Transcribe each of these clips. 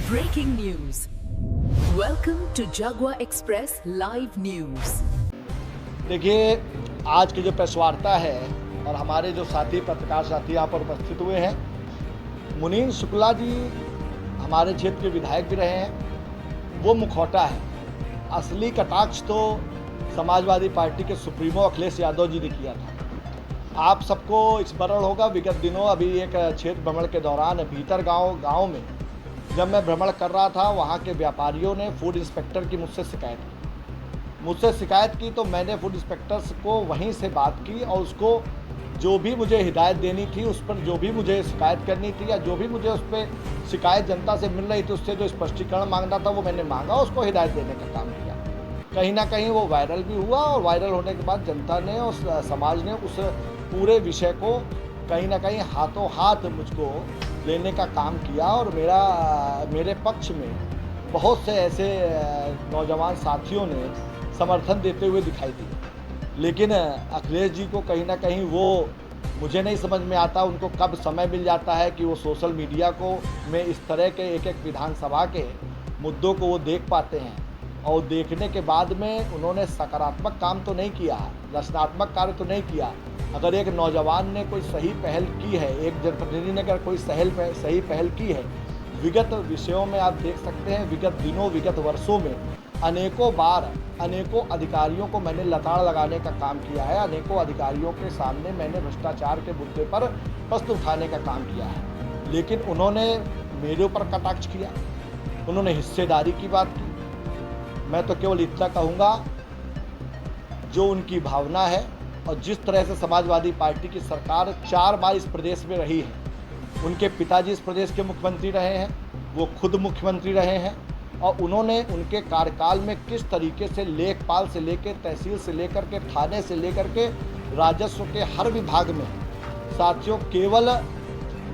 Breaking news. Welcome to Jagua Express Live News. देखिए, आज की जो प्रेस वार्ता है और हमारे जो साथी पत्रकार साथी यहाँ पर उपस्थित हुए हैं, मुनीन शुक्ला जी हमारे क्षेत्र के विधायक भी रहे हैं। वो मुखौटा है। असली कटाक्ष तो समाजवादी पार्टी के सुप्रीमो अखिलेश यादव जी ने किया था। आप सबको स्मरण होगा, विगत दिनों अभी एक क्षेत्र भ्रमण के दौरान भीतर गांव में जब मैं भ्रमण कर रहा था, वहाँ के व्यापारियों ने फूड इंस्पेक्टर की मुझसे शिकायत की तो मैंने फूड इंस्पेक्टर्स को वहीं से बात की और उसको जो भी मुझे हिदायत देनी थी, उस पर जो भी मुझे शिकायत करनी थी या जो भी मुझे उस पर शिकायत जनता से मिल रही थी, उससे जो स्पष्टीकरण मांगना था वो मैंने मांगा, उसको हिदायत देने का काम किया। कहीं ना कहीं वो वायरल भी हुआ और वायरल होने के बाद जनता ने और समाज ने उस पूरे विषय को कहीं ना कहीं हाथों हाथ मुझको लेने का काम किया और मेरे पक्ष में बहुत से ऐसे नौजवान साथियों ने समर्थन देते हुए दिखाई दिए। लेकिन अखिलेश जी को कहीं ना कहीं वो मुझे नहीं समझ में आता, उनको कब समय मिल जाता है कि वो सोशल मीडिया को में इस तरह के एक विधानसभा के मुद्दों को वो देख पाते हैं और देखने के बाद में उन्होंने सकारात्मक काम तो नहीं किया, रचनात्मक कार्य तो नहीं किया। अगर एक नौजवान ने कोई सही पहल की है, एक जनप्रतिनिधि ने अगर कोई सही पहल की है, विगत विषयों में आप देख सकते हैं, विगत दिनों विगत वर्षों में अनेकों बार अनेकों अधिकारियों को मैंने लताड़ लगाने का काम किया है, अनेकों अधिकारियों के सामने मैंने भ्रष्टाचार के मुद्दे पर प्रश्न उठाने का काम किया है। लेकिन उन्होंने मेरे ऊपर कटाक्ष किया, उन्होंने हिस्सेदारी की बात की। मैं तो केवल इतना कहूँगा, जो उनकी भावना है और जिस तरह से समाजवादी पार्टी की सरकार 4 बार इस प्रदेश में रही है, उनके पिताजी इस प्रदेश के मुख्यमंत्री रहे हैं, वो खुद मुख्यमंत्री रहे हैं और उन्होंने उनके कार्यकाल में किस तरीके से लेखपाल से लेकर तहसील से लेकर के थाने से लेकर के राजस्व के हर विभाग में साथियों केवल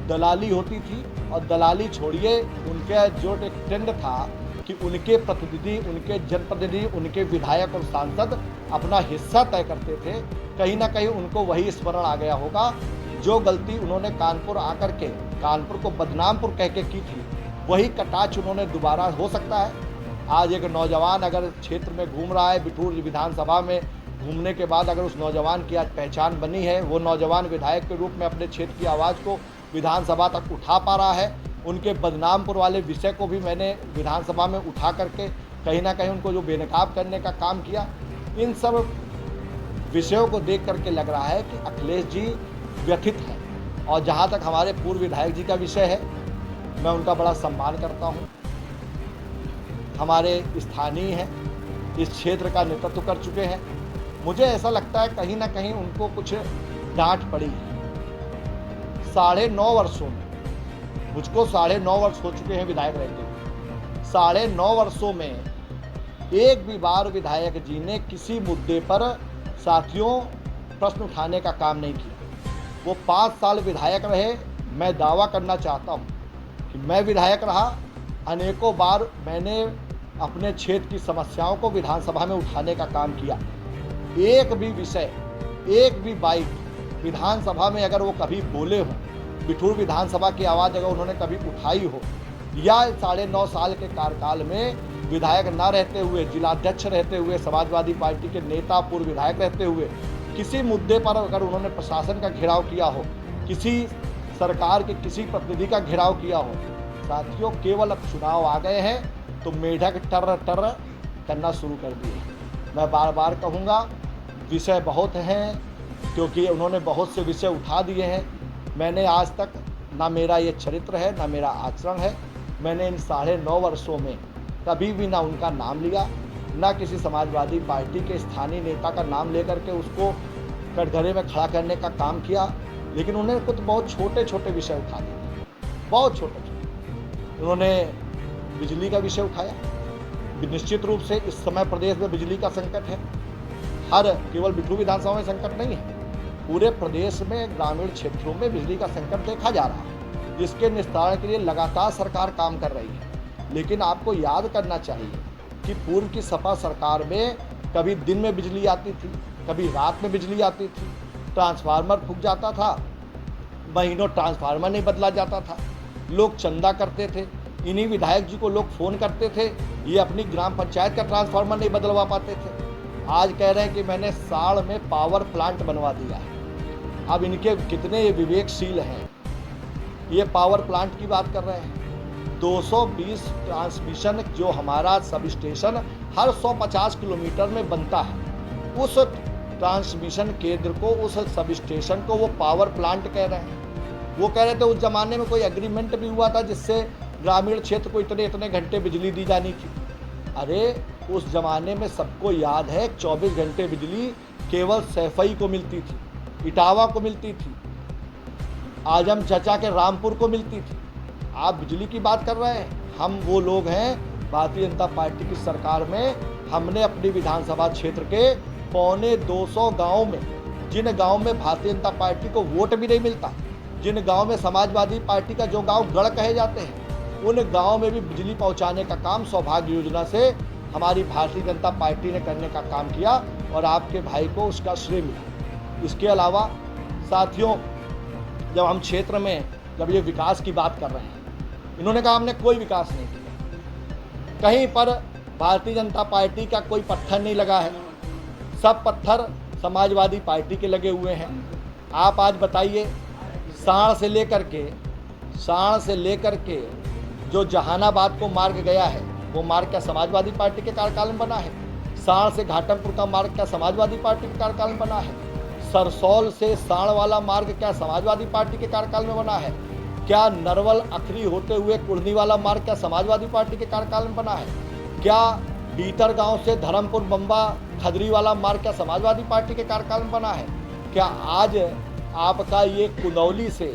दलाली होती थी। और दलाली छोड़िए, उनका जो एक ट्रेंड था कि उनके प्रतिनिधि, उनके जनप्रतिनिधि, उनके विधायक और सांसद अपना हिस्सा तय करते थे। कहीं ना कहीं उनको वही स्मरण आ गया होगा, जो गलती उन्होंने कानपुर आकर के कानपुर को बदनामपुर कह के की थी, वही कटाक्ष उन्होंने दोबारा हो सकता है। आज एक नौजवान अगर क्षेत्र में घूम रहा है, बिठूर विधानसभा में घूमने के बाद अगर उस नौजवान की आज पहचान बनी है, वो नौजवान विधायक के रूप में अपने क्षेत्र की आवाज़ को विधानसभा तक उठा पा रहा है, उनके बदनामपुर वाले विषय को भी मैंने विधानसभा में उठा करके कहीं ना कहीं उनको जो बेनकाब करने का काम किया, इन सब विषयों को देख करके लग रहा है कि अखिलेश जी व्यथित हैं। और जहाँ तक हमारे पूर्व विधायक जी का विषय है, मैं उनका बड़ा सम्मान करता हूँ। हमारे स्थानीय हैं, इस क्षेत्र का नेतृत्व कर चुके हैं। मुझे ऐसा लगता है कहीं ना कहीं उनको कुछ डांट पड़ी है। 9.5 वर्षों में, मुझको 9.5 वर्ष हो चुके हैं विधायक रहते हुए, 9.5 वर्षों में एक भी बार विधायक जी ने किसी मुद्दे पर साथियों प्रश्न उठाने का काम नहीं किया। वो 5 साल विधायक रहे। मैं दावा करना चाहता हूँ कि मैं विधायक रहा, अनेकों बार मैंने अपने क्षेत्र की समस्याओं को विधानसभा में उठाने का काम किया। एक भी विषय, एक भी बाइट विधानसभा में अगर वो कभी बोले हों, बिठूर विधानसभा की आवाज़ अगर उन्होंने कभी उठाई हो, या 9.5 साल के कार्यकाल में विधायक न रहते हुए, जिलाध्यक्ष रहते हुए, समाजवादी पार्टी के नेता पूर्व विधायक रहते हुए किसी मुद्दे पर अगर उन्होंने प्रशासन का घेराव किया हो, किसी सरकार के किसी प्रतिनिधि का घेराव किया हो, साथियों केवल अब चुनाव आ गए हैं तो मेढक टर करना शुरू कर दिए। मैं बार बार कहूँगा, विषय बहुत हैं, क्योंकि उन्होंने बहुत से विषय उठा दिए हैं। मैंने आज तक ना मेरा ये चरित्र है, ना मेरा आचरण है, मैंने इन 9.5 वर्षों में कभी भी ना उनका नाम लिया, ना किसी समाजवादी पार्टी के स्थानीय नेता का नाम लेकर के उसको कटघरे में खड़ा करने का काम किया। लेकिन उन्होंने कुछ बहुत छोटे छोटे विषय उठा दिए, बहुत छोटे छोटे। उन्होंने बिजली का विषय उठाया। निश्चित रूप से इस समय प्रदेश में बिजली का संकट है। केवल बिठूर विधानसभा में संकट नहीं है, पूरे प्रदेश में ग्रामीण क्षेत्रों में बिजली का संकट देखा जा रहा है, जिसके निस्तारण के लिए लगातार सरकार काम कर रही है। लेकिन आपको याद करना चाहिए कि पूर्व की सपा सरकार में कभी दिन में बिजली आती थी, कभी रात में बिजली आती थी, ट्रांसफार्मर फूक जाता था, महीनों ट्रांसफार्मर नहीं बदला जाता था, लोग चंदा करते थे, इन्हीं विधायक जी को लोग फ़ोन करते थे, ये अपनी ग्राम पंचायत का ट्रांसफार्मर नहीं बदलवा पाते थे। आज कह रहे हैं कि मैंने साड़ में पावर प्लांट बनवा दिया है। अब इनके कितने ये विवेकशील हैं, ये पावर प्लांट की बात कर रहे हैं। 220 ट्रांसमिशन जो हमारा सब स्टेशन हर 150 किलोमीटर में बनता है, उस ट्रांसमिशन केंद्र को, उस सब स्टेशन को वो पावर प्लांट कह रहे हैं। वो कह रहे थे उस जमाने में कोई एग्रीमेंट भी हुआ था जिससे ग्रामीण क्षेत्र को इतने इतने घंटे बिजली दी जानी थी। अरे उस जमाने में सबको याद है 24 घंटे बिजली केवल सैफई को मिलती थी, इटावा को मिलती थी, आजम चचा के रामपुर को मिलती थी। आप बिजली की बात कर रहे हैं। हम वो लोग हैं, भारतीय जनता पार्टी की सरकार में हमने अपनी विधानसभा क्षेत्र के 250 गाँव में, जिन गाँव में भारतीय जनता पार्टी को वोट भी नहीं मिलता, जिन गांव में समाजवादी पार्टी का जो गांव गढ़ कहे जाते हैं, उन गांव में भी बिजली पहुंचाने का काम सौभाग्य योजना से हमारी भारतीय जनता पार्टी ने करने का काम किया और आपके भाई को उसका श्रेय मिला। इसके अलावा साथियों, जब हम क्षेत्र में जब ये विकास की बात कर रहे हैं, इन्होंने कहा हमने कोई विकास नहीं किया, कहीं पर भारतीय जनता पार्टी का कोई पत्थर नहीं लगा है, सब पत्थर समाजवादी पार्टी के लगे हुए हैं। आप आज बताइए, साण से लेकर के जो जहानाबाद को मार्ग गया है, वो मार्ग क्या समाजवादी पार्टी के कार्यकाल में बना है? साण से घाटमपुर का मार्ग क्या समाजवादी पार्टी के कार्यकाल में बना है? सरसौल से साण वाला मार्ग क्या समाजवादी पार्टी के कार्यकाल में बना है? क्या नरवल अखरी होते हुए कुढ़नी वाला मार्ग क्या समाजवादी पार्टी के कार्यकाल में बना है? क्या बीतर गांव से धर्मपुर बम्बा खदरी वाला मार्ग क्या समाजवादी पार्टी के कार्यकाल में बना है? क्या आज आपका ये कुंदौली से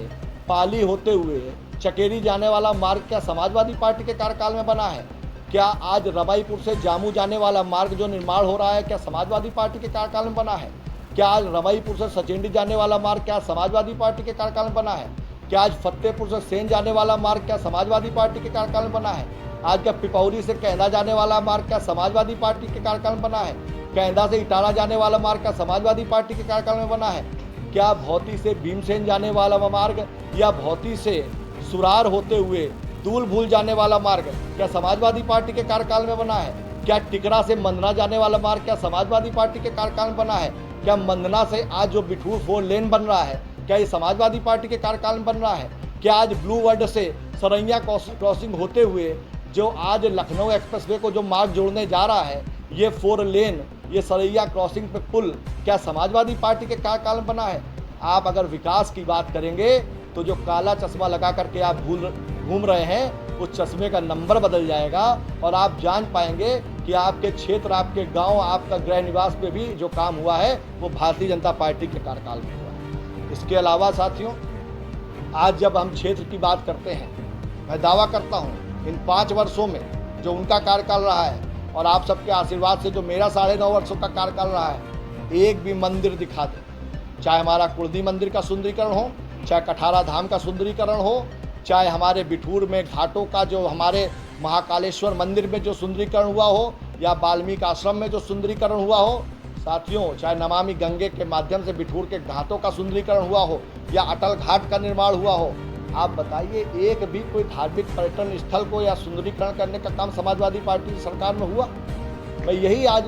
पाली होते हुए चकेरी जाने वाला मार्ग क्या समाजवादी पार्टी के कार्यकाल में बना है? क्या आज रमाईपुर से जामू जाने वाला मार्ग जो निर्माण हो रहा है क्या समाजवादी पार्टी के कार्यकाल में बना है? क्या आज रमाईपुर से सचेंडी जाने वाला मार्ग क्या समाजवादी पार्टी के कार्यकाल में बना है? क्या आज फतेहपुर से सेन जाने वाला मार्ग क्या समाजवादी पार्टी के कार्यकाल में बना है? आज क्या पिपौरी से कैंदा जाने वाला मार्ग क्या समाजवादी पार्टी के कार्यकाल में बना है? कैंदा से इटारा जाने वाला मार्ग क्या समाजवादी पार्टी के कार्यकाल में बना है? क्या भौती से भीमसेन जाने वाला मार्ग या भौती से सुरार होते हुए दूल भूल जाने वाला मार्ग क्या समाजवादी पार्टी के कार्यकाल में बना है? क्या टिकरा से मंदना जाने वाला मार्ग क्या समाजवादी पार्टी के कार्यकाल में बना है? क्या मंदना से आज जो बिठूर 4 लेन बन रहा है क्या ये समाजवादी पार्टी के कार्यकाल में बन रहा है? क्या आज ब्लू वर्ल्ड से सरैया क्रॉसिंग होते हुए जो आज लखनऊ एक्सप्रेसवे को जो मार्ग जोड़ने जा रहा है, ये 4 लेन, ये सरैया क्रॉसिंग पे पुल क्या समाजवादी पार्टी के कार्यकाल में बना है? आप अगर विकास की बात करेंगे तो जो काला चश्मा लगा करके आप घूम रहे हैं, उस चश्मे का नंबर बदल जाएगा और आप जान पाएंगे कि आपके क्षेत्र, आपके गांव, आपका गृह निवास पे भी जो काम हुआ है वो भारतीय जनता पार्टी के कार्यकाल में हुआ है। इसके अलावा साथियों, आज जब हम क्षेत्र की बात करते हैं, मैं दावा करता हूँ इन 5 वर्षों में जो उनका कार्यकाल रहा है और आप सबके आशीर्वाद से जो मेरा 9.5 वर्षों का कार्यकाल रहा है, एक भी मंदिर दिखा दे, चाहे हमारा कुर्दी मंदिर का सुंदरीकरण हो, चाहे कठारा धाम का सुंदरीकरण हो, चाहे हमारे बिठूर में घाटों का जो हमारे महाकालेश्वर मंदिर में जो सुंदरीकरण हुआ हो, या वाल्मीकि आश्रम में जो सुंदरीकरण हुआ हो, साथियों चाहे नमामि गंगे के माध्यम से बिठूर के घाटों का सुंदरीकरण हुआ हो या अटल घाट का निर्माण हुआ हो, आप बताइए एक भी कोई धार्मिक पर्यटन स्थल को या सुंदरीकरण करने का काम समाजवादी पार्टी की सरकार में हुआ? मैं यही आज